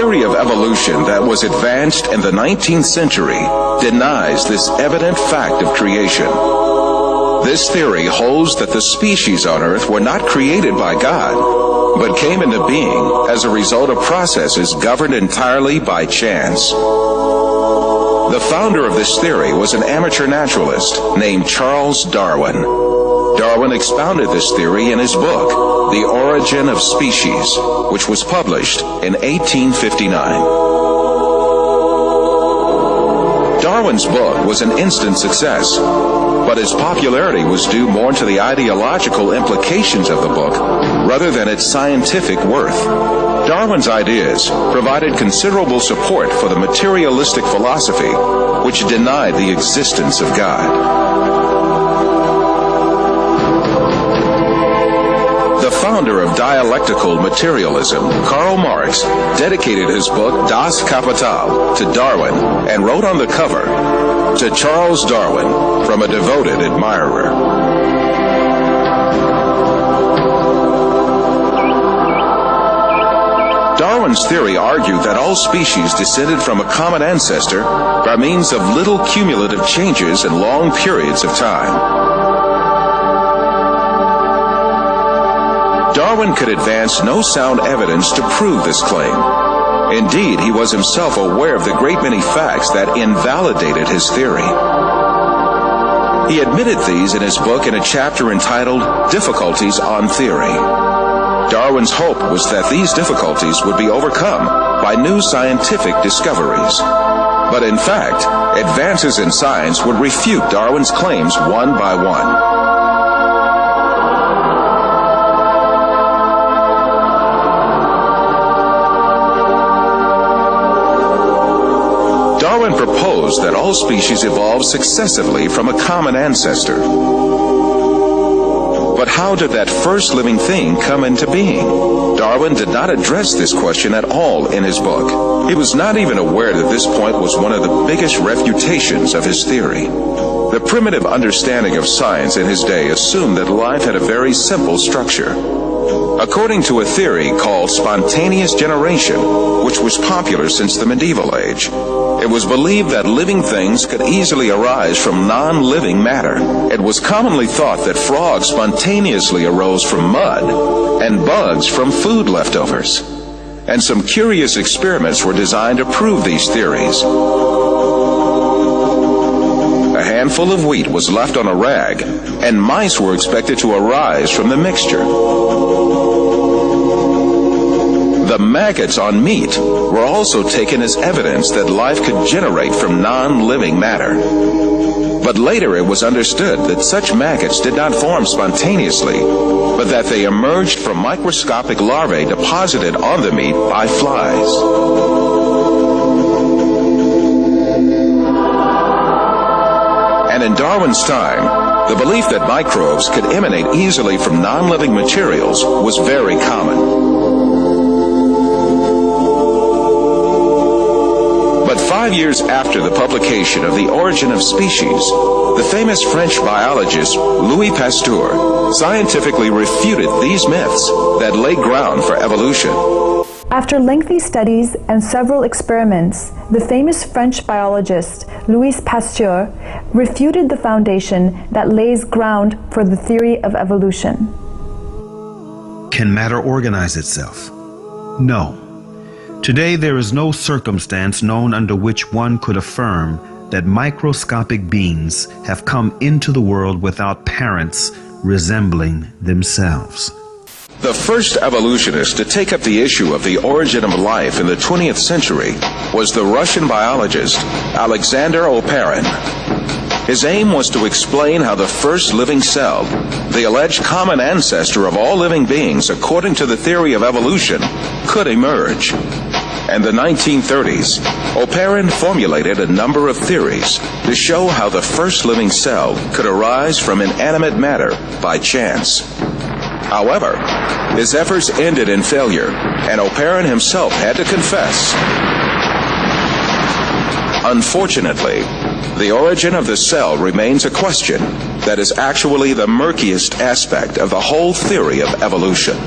theory of evolution that was advanced in the 19th century denies this evident fact of creation. This theory holds that the species on Earth were not created by God, but came into being as a result of processes governed entirely by chance. The founder of this theory was an amateur naturalist named Charles Darwin. Darwin expounded this theory in his book, The Origin of Species, which was published in 1859. Darwin's book was an instant success, but its popularity was due more to the ideological implications of the book rather than its scientific worth. Darwin's ideas provided considerable support for the materialistic philosophy, which denied the existence of God. The founder of dialectical materialism, Karl Marx, dedicated his book Das Kapital to Darwin and wrote on the cover, "To Charles Darwin, from a devoted admirer." Darwin's theory argued that all species descended from a common ancestor by means of little cumulative changes in long periods of time. Darwin could advance no sound evidence to prove this claim. Indeed, he was himself aware of the great many facts that invalidated his theory. He admitted these in his book in a chapter entitled Difficulties on Theory. Darwin's hope was that these difficulties would be overcome by new scientific discoveries. But in fact, advances in science would refute Darwin's claims one by one. Darwin proposed that all species evolved successively from a common ancestor. But how did that first living thing come into being? Darwin did not address this question at all in his book. He was not even aware that this point was one of the biggest refutations of his theory. The primitive understanding of science in his day assumed that life had a very simple structure. According to a theory called spontaneous generation, which was popular since the medieval age, it was believed that living things could easily arise from non-living matter. It was commonly thought that frogs spontaneously arose from mud and bugs from food leftovers. And some curious experiments were designed to prove these theories. A handful of wheat was left on a rag, and mice were expected to arise from the mixture. The maggots on meat were also taken as evidence that life could generate from non-living matter. But later it was understood that such maggots did not form spontaneously, but that they emerged from microscopic larvae deposited on the meat by flies. And in Darwin's time, the belief that microbes could emanate easily from non-living materials was very common. But 5 years after the publication of The Origin of Species, the famous French biologist Louis Pasteur scientifically refuted these myths that lay ground for evolution. After lengthy studies and several experiments, the famous French biologist Louis Pasteur refuted the foundation that lays ground for the theory of evolution. Can matter organize itself? No. Today there is no circumstance known under which one could affirm that microscopic beings have come into the world without parents resembling themselves. The first evolutionist to take up the issue of the origin of life in the 20th century was the Russian biologist Alexander Oparin. His aim was to explain how the first living cell, the alleged common ancestor of all living beings according to the theory of evolution, could emerge. In the 1930s, Oparin formulated a number of theories to show how the first living cell could arise from inanimate matter by chance. However, his efforts ended in failure, and Oparin himself had to confess. Unfortunately, the origin of the cell remains a question that is actually the murkiest aspect of the whole theory of evolution.